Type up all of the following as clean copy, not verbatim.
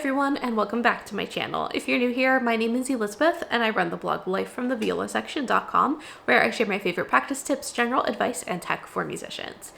everyone, and welcome back to my channel. If you're new here, my name is Elizabeth and I run the blog lifefromtheviolasection.com, where I share my favorite practice tips, general advice, and tech for musicians.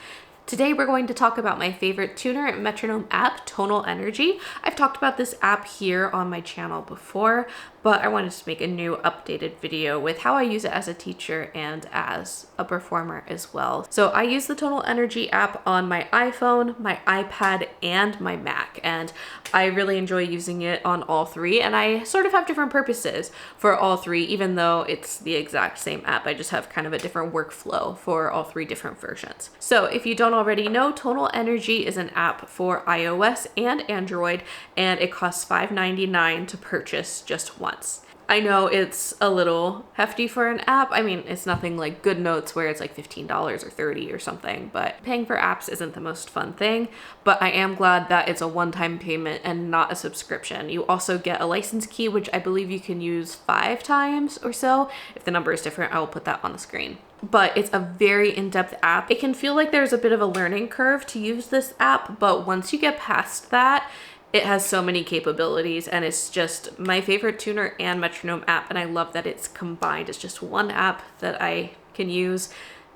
Today we're going to talk about my favorite tuner and metronome app, Tonal Energy. I've talked about this app here on my channel before, but I wanted to make a new updated video with how I use it as a teacher and as a performer as well. So I use the Tonal Energy app on my iPhone, my iPad, and my Mac, and I really enjoy using it on all three, and I sort of have different purposes for all three, even though it's the exact same app. I just have kind of a different workflow for all three different versions. So if you don't already know, Tonal Energy is an app for iOS and Android, and it costs $5.99 to purchase just once. I know it's a little hefty for an app. I mean, it's nothing like GoodNotes where it's like $15 or $30 or something, but paying for apps isn't the most fun thing. But I am glad that it's a one-time payment and not a subscription. You also get a license key, which I believe you can use 5 times or so. If the number is different, I will put that on the screen. But it's a very in-depth app. It can feel like there's a bit of a learning curve to use this app, but once you get past that, it has so many capabilities, and it's just my favorite tuner and metronome app, and I love that it's combined. It's just one app that I can use.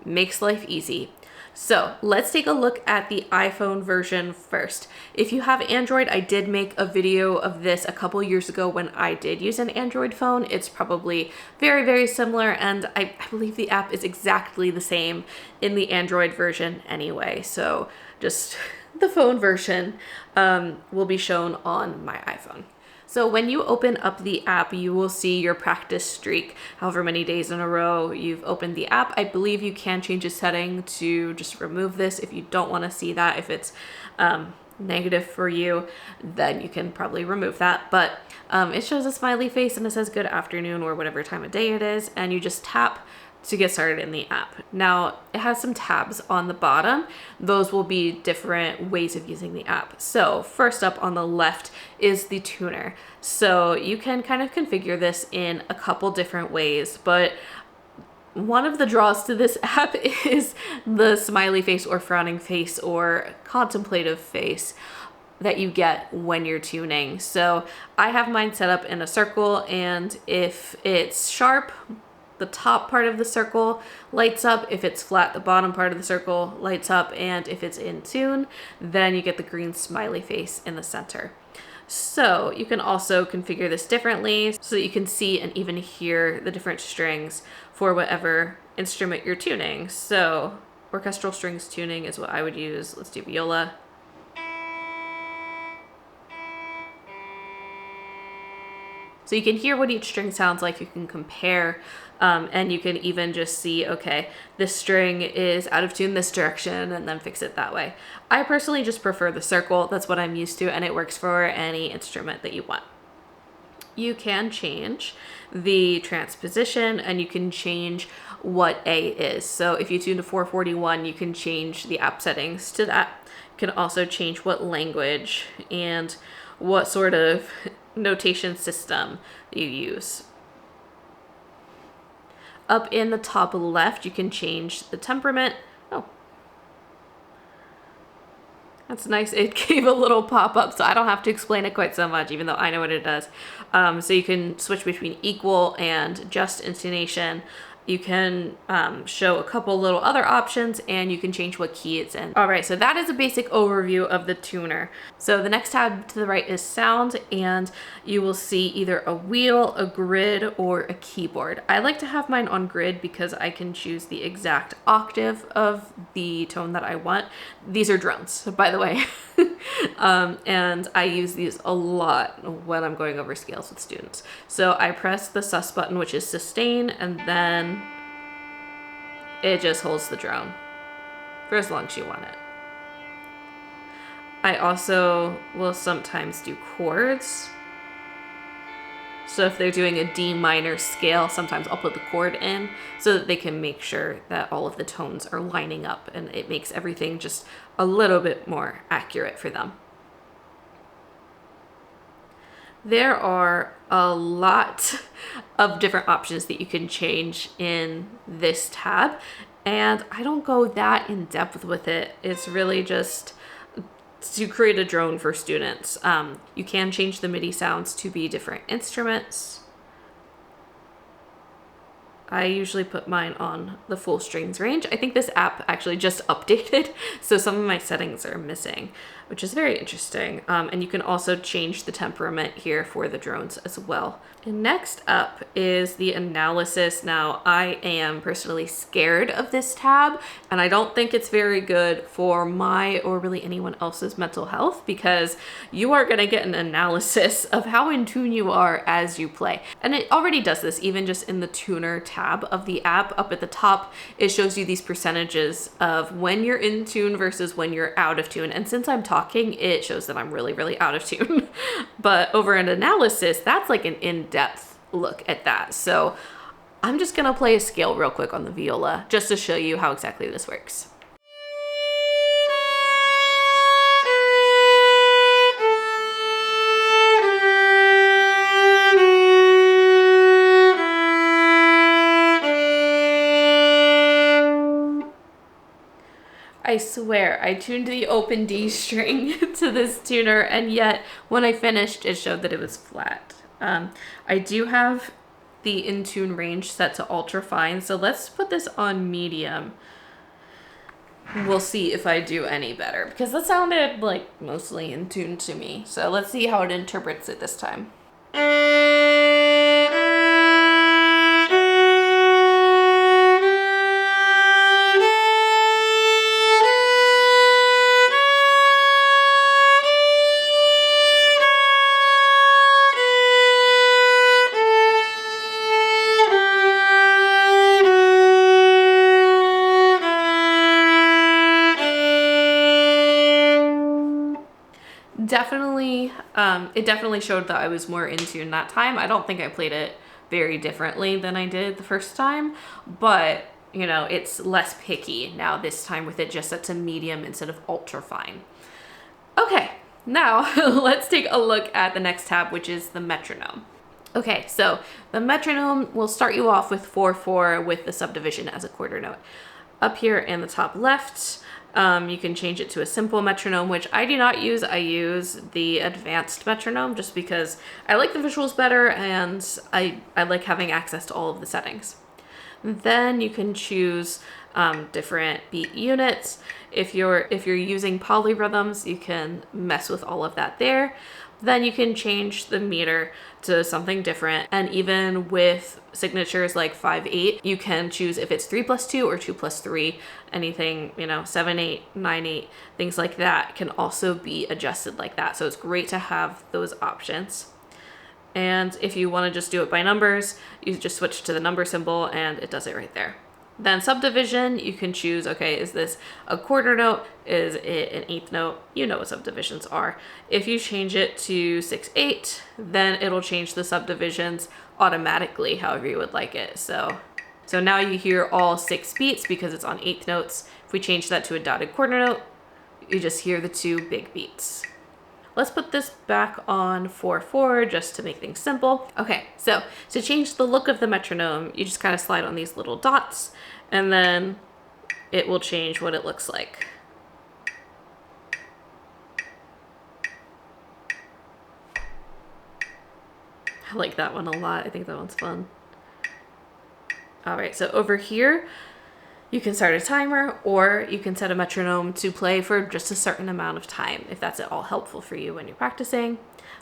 Makes life easy. So let's take a look at the iPhone version first. If you have Android, I did make a video of this a couple years ago when I did use an Android phone. It's probably very, very similar, and I believe the app is exactly the same in the Android version anyway. So just the phone version will be shown on my iPhone. So when you open up the app, you will see your practice streak, however many days in a row you've opened the app. I believe you can change a setting to just remove this if you don't want to see that. If it's negative for you, then you can probably remove that. But it shows a smiley face and it says good afternoon or whatever time of day it is, and you just tap to get started in the app. Now, it has some tabs on the bottom. Those will be different ways of using the app. So first up on the left is the tuner. So you can kind of configure this in a couple different ways, but one of the draws to this app is the smiley face or frowning face or contemplative face that you get when you're tuning. So I have mine set up in a circle, and if it's sharp, the top part of the circle lights up. If it's flat, the bottom part of the circle lights up. And if it's in tune, then you get the green smiley face in the center. So you can also configure this differently so that you can see and even hear the different strings for whatever instrument you're tuning. So orchestral strings tuning is what I would use. Let's do viola. So you can hear what each string sounds like. You can compare, and you can even just see, okay, this string is out of tune this direction, and then fix it that way. I personally just prefer the circle. That's what I'm used to, and it works for any instrument that you want. You can change the transposition, and you can change what A is. So if you tune to 441, you can change the app settings to that. You can also change what language and what sort of notation system you use. Up in the top left, you can change the temperament. Oh, that's nice. It gave a little pop-up, so I don't have to explain it quite so much, even though I know what it does. So you can switch between equal and just intonation. You can show a couple little other options, and you can change what key it's in. All right, so that is a basic overview of the tuner. So the next tab to the right is sound, and you will see either a wheel, a grid, or a keyboard. I like to have mine on grid because I can choose the exact octave of the tone that I want. These are drones, by the way. And I use these a lot when I'm going over scales with students. So I press the sus button, which is sustain, and then it just holds the drone for as long as you want it. I also will sometimes do chords. So if they're doing a D minor scale, sometimes I'll put the chord in so that they can make sure that all of the tones are lining up, and it makes everything just a little bit more accurate for them. There are a lot of different options that you can change in this tab, and I don't go that in depth with it. It's really just to create a drone for students. You can change the MIDI sounds to be different instruments. I usually put mine on the full strings range. I think this app actually just updated, so some of my settings are missing, which is very interesting. And you can also change the temperament here for the drones as well. And next up is the analysis. Now, I am personally scared of this tab, and I don't think it's very good for my or really anyone else's mental health, because you are gonna get an analysis of how in tune you are as you play. And it already does this even just in the tuner tab of the app. Up at the top, it shows you these percentages of when you're in tune versus when you're out of tune. And since I'm talking, it shows that I'm really, really out of tune. But over in analysis, that's like an in-depth look at that. So I'm just gonna play a scale real quick on the viola just to show you how exactly this works. I swear, I tuned the open D string to this tuner, and yet when I finished, it showed that it was flat. I do have the in tune range set to ultra fine, so let's put this on medium. We'll see if I do any better, because that sounded like mostly in tune to me. So let's see how it interprets it this time. It definitely showed that I was more in tune that time. I don't think I played it very differently than I did the first time, but you know, it's less picky now this time with it just set to medium instead of ultra fine. Okay, now let's take a look at the next tab, which is the metronome. Okay, so the metronome will start you off with 4/4 with the subdivision as a quarter note. Up here in the top left, you can change it to a simple metronome, which I do not use. I use the advanced metronome just because I like the visuals better, and I like having access to all of the settings. Then you can choose different beat units. If you're using polyrhythms, you can mess with all of that there. Then you can change the meter to something different. And even with signatures like 5/8, you can choose if it's 3+2 or 2+3. Anything, you know, 7/8, 9/8, things like that can also be adjusted like that. So it's great to have those options. And if you want to just do it by numbers, you just switch to the number symbol and it does it right there. Then subdivision, you can choose, okay, is this a quarter note? Is it an eighth note? You know what subdivisions are. If you change it to 6/8, then it'll change the subdivisions automatically however you would like it. So now you hear all 6 beats because it's on eighth notes. If we change that to a dotted quarter note, you just hear the 2 big beats. Let's put this back on 4/4 just to make things simple. Okay, so to change the look of the metronome, you just kind of slide on these little dots and then it will change what it looks like. I like that one a lot. I think that one's fun. All right, so over here, you can start a timer, or you can set a metronome to play for just a certain amount of time, if that's at all helpful for you when you're practicing.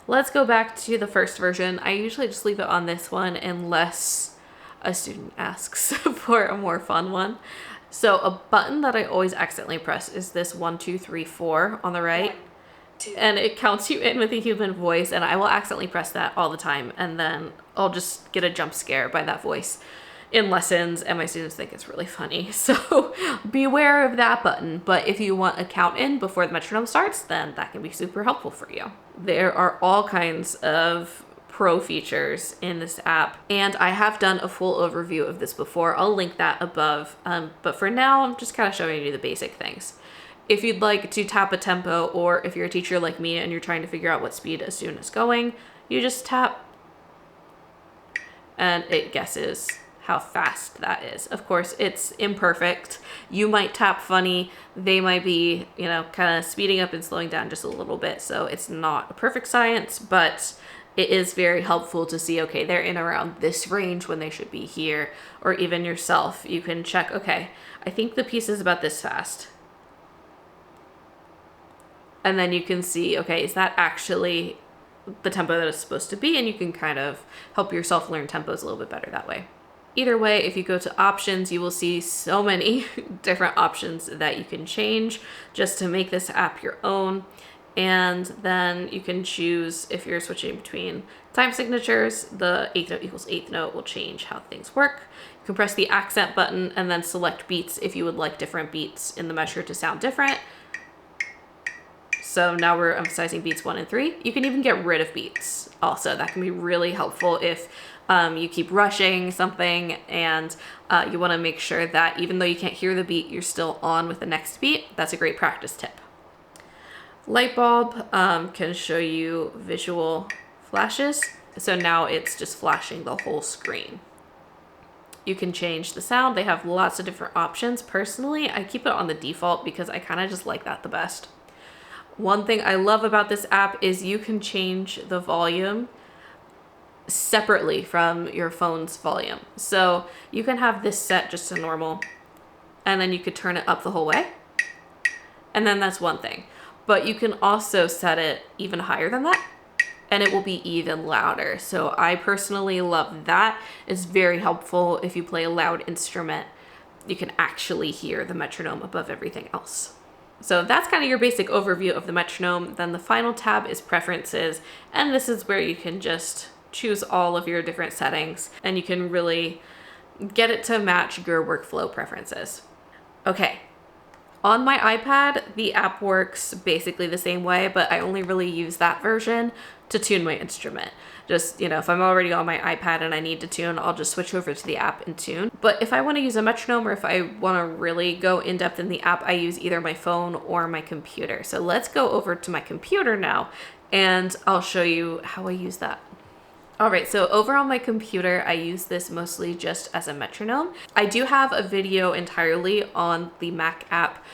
Let's go back to the first version. I usually just leave it on this one unless a student asks for a more fun one. So a button that I always accidentally press is this 1, 2, 3, 4 on the right. 1, 2. And it counts you in with a human voice, and I will accidentally press that all the time, and then I'll just get a jump scare by that voice in lessons, and my students think it's really funny. So beware of that button. But if you want a count in before the metronome starts, then that can be super helpful for you. There are all kinds of pro features in this app, and I have done a full overview of this before. I'll link that above. But for now, I'm just kind of showing you the basic things. If you'd like to tap a tempo, or if you're a teacher like me and you're trying to figure out what speed a student is going, you just tap and it guesses how fast that is. Of course, it's imperfect. You might tap funny. They might be, you know, kind of speeding up and slowing down just a little bit. So it's not a perfect science, but it is very helpful to see, okay, they're in around this range when they should be here. Or even yourself, you can check, okay, I think the piece is about this fast. And then you can see, okay, is that actually the tempo that it's supposed to be? And you can kind of help yourself learn tempos a little bit better that way. Either way, if you go to options, you will see so many different options that you can change just to make this app your own. And then you can choose, if you're switching between time signatures, the eighth note equals eighth note will change how things work. You can press the accent button and then select beats if you would like different beats in the measure to sound different. So now we're emphasizing beats 1 and 3. You can even get rid of beats also. That can be really helpful if you keep rushing something and you want to make sure that even though you can't hear the beat, you're still on with the next beat. That's a great practice tip. Light bulb can show you visual flashes. So now it's just flashing the whole screen. You can change the sound. They have lots of different options. Personally, I keep it on the default because I kind of just like that the best. One thing I love about this app is you can change the volume separately from your phone's volume. So you can have this set just to normal, and then you could turn it up the whole way. And then that's one thing. But you can also set it even higher than that, and it will be even louder. So I personally love that. It's very helpful if you play a loud instrument. You can actually hear the metronome above everything else. So that's kind of your basic overview of the metronome. Then the final tab is preferences, and this is where you can just choose all of your different settings, and you can really get it to match your workflow preferences. Okay. On my iPad, the app works basically the same way, but I only really use that version to tune my instrument. Just, you know, if I'm already on my iPad and I need to tune, I'll just switch over to the app and tune. But if I want to use a metronome, or if I want to really go in depth in the app, I use either my phone or my computer. So let's go over to my computer now, and I'll show you how I use that. All right, so over on my computer, I use this mostly just as a metronome. I do have a video entirely on the Mac app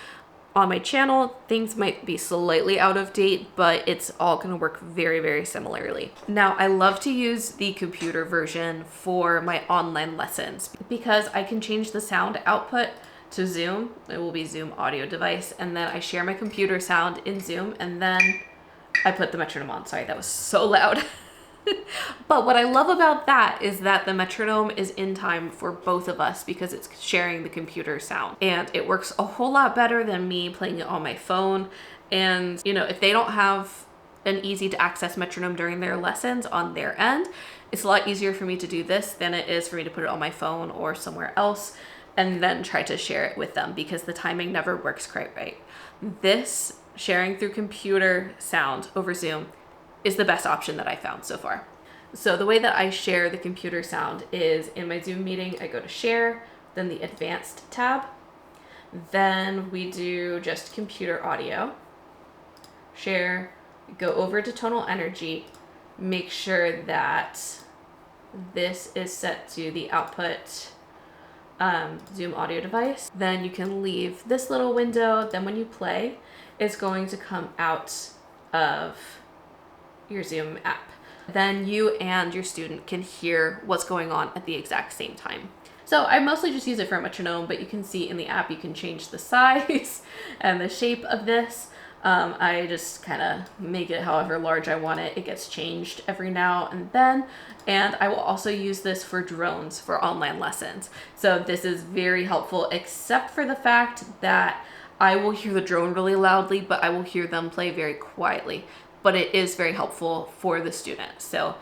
on my channel. Things might be slightly out of date, but it's all gonna work very, very similarly. Now, I love to use the computer version for my online lessons because I can change the sound output to Zoom. It will be Zoom audio device, and then I share my computer sound in Zoom, and then I put the metronome on. Sorry, that was so loud. But what I love about that is that the metronome is in time for both of us because it's sharing the computer sound, and it works a whole lot better than me playing it on my phone. And you know, if they don't have an easy to access metronome during their lessons on their end, it's a lot easier for me to do this than it is for me to put it on my phone or somewhere else and then try to share it with them because the timing never works quite right. This sharing through computer sound over Zoom is the best option that I found so far. So the way that I share the computer sound is in my Zoom meeting, I go to share, then the advanced tab, then we do just computer audio, share, go over to Tonal Energy, make sure that this is set to the output Zoom audio device. Then you can leave this little window. Then when you play, it's going to come out of your Zoom app. Then you and your student can hear what's going on at the exact same time. So I mostly just use it for a metronome, but you can see in the app you can change the size and the shape of this. I just kind of make it however large I want it. It gets changed every now and then. And I will also use this for drones for online lessons. So this is very helpful, except for the fact that I will hear the drone really loudly, but I will hear them play very quietly. But it is very helpful for the student. So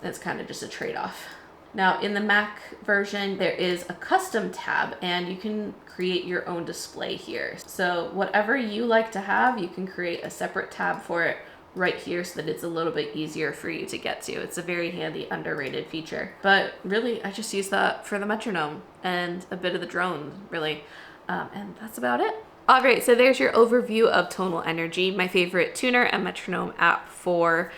it's kind of just a trade-off. Now in the Mac version, there is a custom tab and you can create your own display here. So whatever you like to have, you can create a separate tab for it right here so that it's a little bit easier for you to get to. It's a very handy, underrated feature. But really, I just use that for the metronome and a bit of the drone, really. And that's about it. All right, so there's your overview of Tonal Energy, my favorite tuner and metronome app for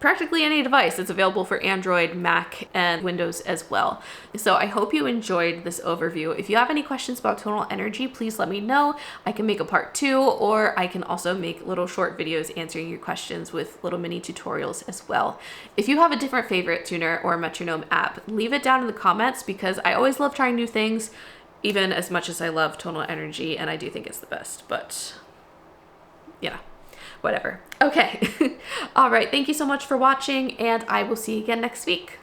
practically any device. It's available for Android, Mac, and Windows as well. So I hope you enjoyed this overview. If you have any questions about Tonal Energy, please let me know. I can make a part 2, or I can also make little short videos answering your questions with little mini tutorials as well. If you have a different favorite tuner or metronome app, leave it down in the comments, because I always love trying new things, even as much as I love Tonal Energy, and I do think it's the best, but yeah. Whatever. Okay. All right. Thank you so much for watching, and I will see you again next week.